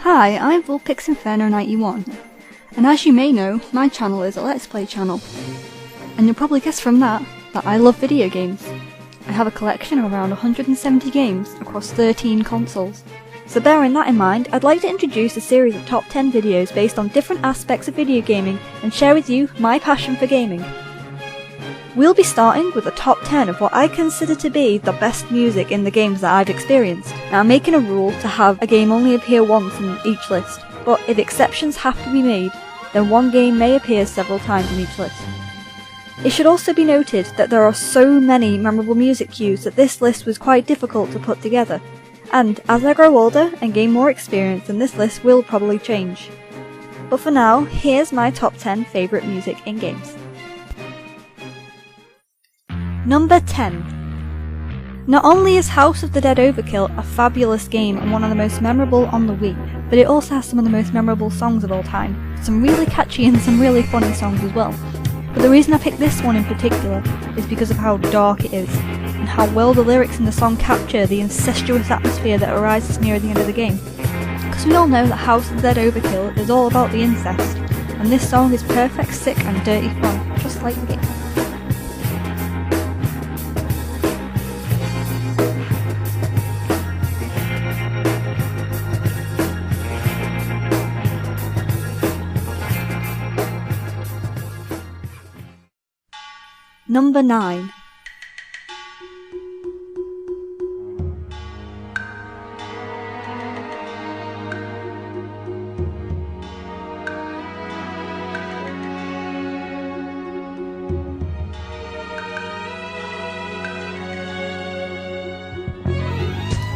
Hi, I'm VulpixInferno91, and as you may know, my channel is a Let's Play channel. And you'll probably guess from that I love video games. I have a collection of around 170 games across 13 consoles. So bearing that in mind, I'd like to introduce a series of top 10 videos based on different aspects of video gaming and share with you my passion for gaming. We'll be starting with a top 10 of what I consider to be the best music in the games that I've experienced. Now I'm making a rule to have a game only appear once in each list, but if exceptions have to be made, then one game may appear several times in each list. It should also be noted that there are so many memorable music cues that this list was quite difficult to put together, and as I grow older and gain more experience, then this list will probably change. But for now, here's my top 10 favourite music in games. Number 10. Not only is House of the Dead Overkill a fabulous game and one of the most memorable on the Wii, but it also has some of the most memorable songs of all time. Some really catchy and some really funny songs as well. But the reason I picked this one in particular is because of how dark it is, and how well the lyrics in the song capture the incestuous atmosphere that arises near the end of the game. Because we all know that House of the Dead Overkill is all about the incest, and this song is perfect, sick and dirty fun, just like the game. Number 9.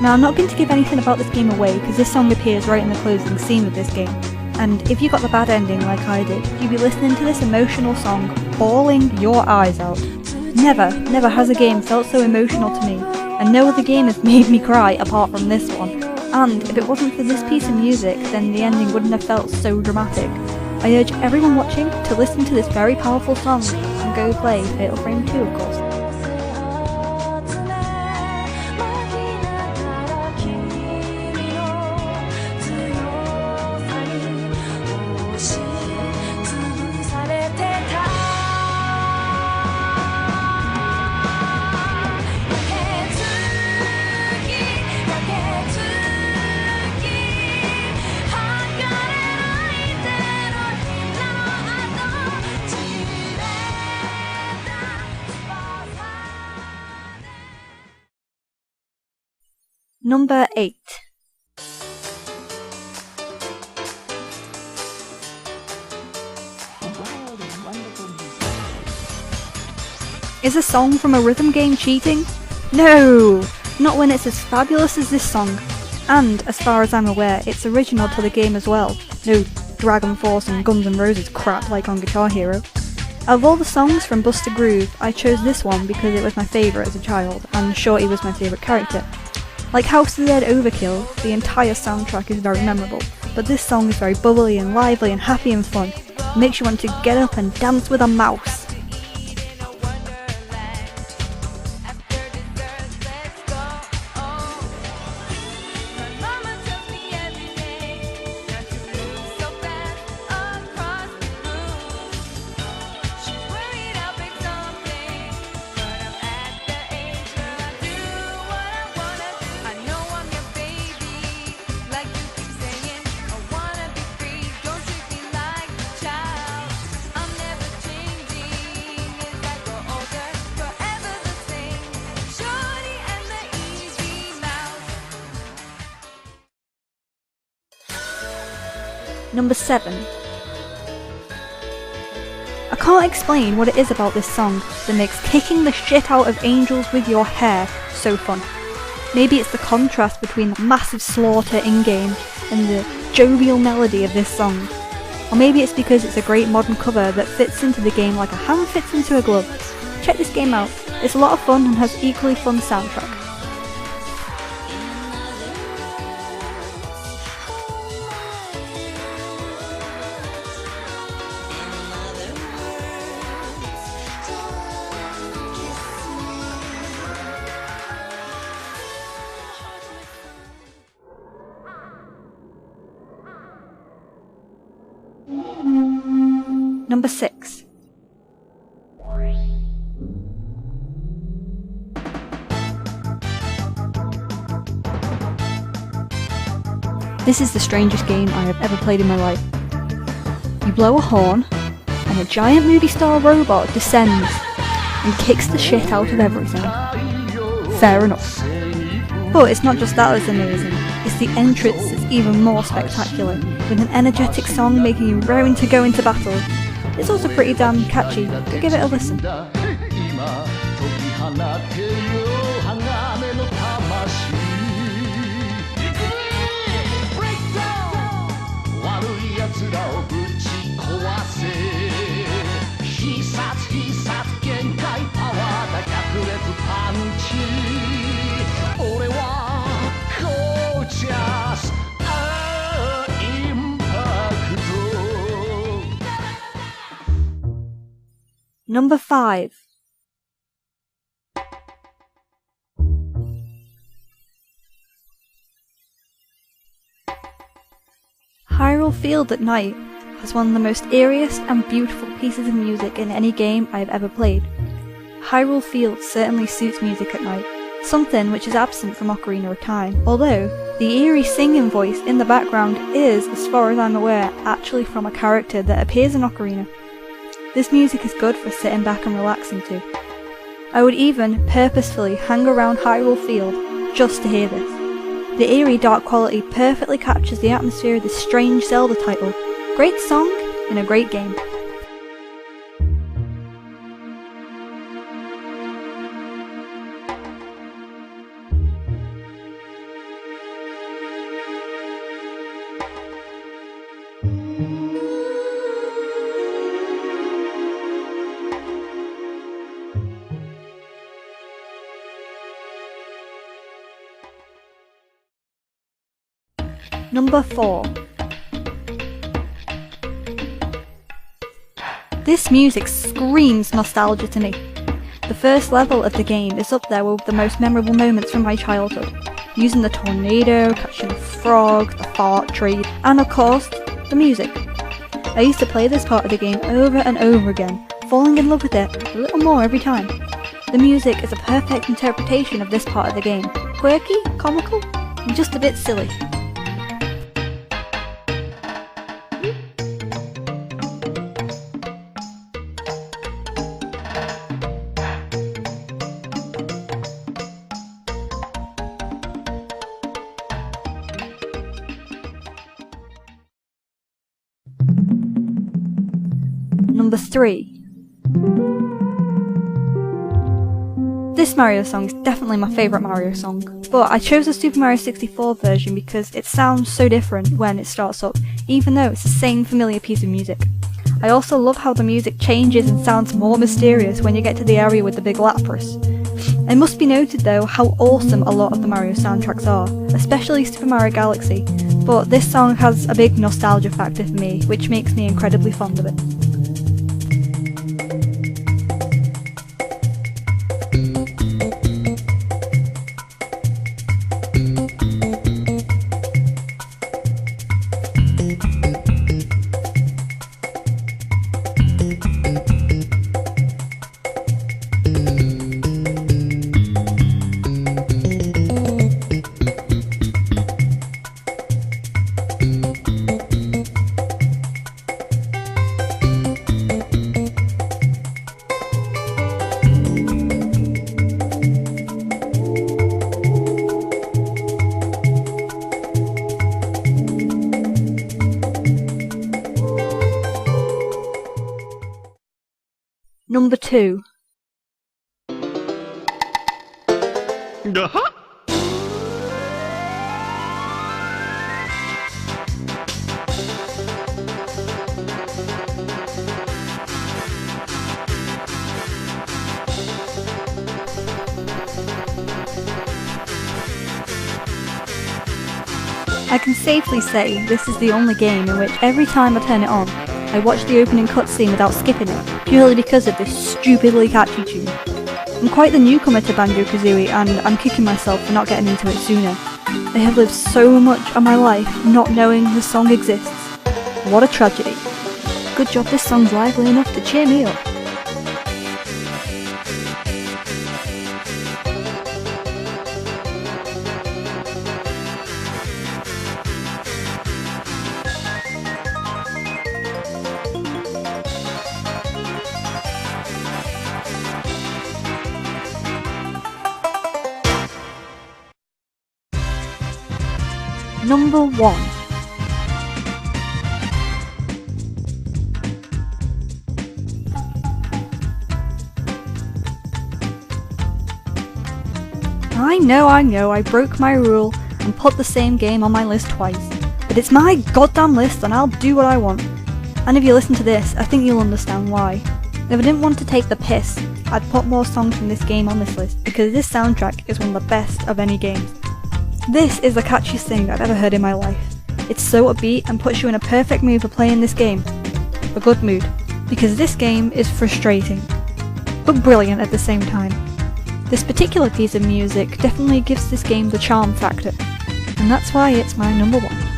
Now I'm not going to give anything about this game away because this song appears right in the closing scene of this game, and if you got the bad ending like I did, you'd be listening to this emotional song bawling your eyes out. Never has a game felt so emotional to me, and no other game has made me cry apart from this one. And if it wasn't for this piece of music, then the ending wouldn't have felt so dramatic. I urge everyone watching to listen to this very powerful song and go play Fatal Frame 2, of course. Number 8. Is a song from a rhythm game cheating? No! Not when it's as fabulous as this song. And, as far as I'm aware, it's original to the game as well. No Dragon Force and Guns N' Roses crap like on Guitar Hero. Out of all the songs from Buster Groove, I chose this one because it was my favourite as a child, and Shorty was my favourite character. Like House of the Dead Overkill, the entire soundtrack is very memorable, but this song is very bubbly and lively and happy and fun. It makes you want to get up and dance with a mouse. Number 7. I can't explain what it is about this song that makes kicking the shit out of angels with your hair so fun. Maybe it's the contrast between the massive slaughter in-game and the jovial melody of this song. Or maybe it's because it's a great modern cover that fits into the game like a hand fits into a glove. Check this game out, it's a lot of fun and has equally fun soundtrack. Number 6. This is the strangest game I have ever played in my life. You blow a horn, and a giant movie star robot descends and kicks the shit out of everything. Fair enough. But it's not just that that's amazing, it's the entrance that's even more spectacular, with an energetic song making you raring to go into battle. It's also pretty damn catchy, so give it a listen. Number 5. Hyrule Field at night has one of the most eeriest and beautiful pieces of music in any game I have ever played. Hyrule Field certainly suits music at night, something which is absent from Ocarina of Time, although the eerie singing voice in the background is, as far as I'm aware, actually from a character that appears in Ocarina. This music is good for sitting back and relaxing to. I would even purposefully hang around Hyrule Field just to hear this. The eerie dark quality perfectly captures the atmosphere of this strange Zelda title. Great song in a great game. Number 4. This music screams nostalgia to me. The first level of the game is up there with the most memorable moments from my childhood, using the tornado, catching a frog, the fart tree, and of course, the music. I used to play this part of the game over and over again, falling in love with it a little more every time. The music is a perfect interpretation of this part of the game, quirky, comical, and just a bit silly. Number 3. This Mario song is definitely my favourite Mario song, but I chose the Super Mario 64 version because it sounds so different when it starts up, even though it's the same familiar piece of music. I also love how the music changes and sounds more mysterious when you get to the area with the big Lapras. It must be noted though how awesome a lot of the Mario soundtracks are, especially Super Mario Galaxy, but this song has a big nostalgia factor for me, which makes me incredibly fond of it. Number 2. I can safely say this is the only game in which every time I turn it on, I watch the opening cutscene without skipping it, purely because of this stupidly catchy tune. I'm quite the newcomer to Banjo-Kazooie and I'm kicking myself for not getting into it sooner. I have lived so much of my life not knowing the song exists. What a tragedy. good job this song's lively enough to cheer me up. Number 1. I know, I broke my rule and put the same game on my list twice, but it's my goddamn list and I'll do what I want. And if you listen to this, I think you'll understand why. If I didn't want to take the piss, I'd put more songs from this game on this list, because this soundtrack is one of the best of any game. This is the catchiest thing I've ever heard in my life. It's so upbeat and puts you in a perfect mood for playing this game. A good mood, because this game is frustrating, but brilliant at the same time. This particular piece of music definitely gives this game the charm factor, and that's why it's my number 1.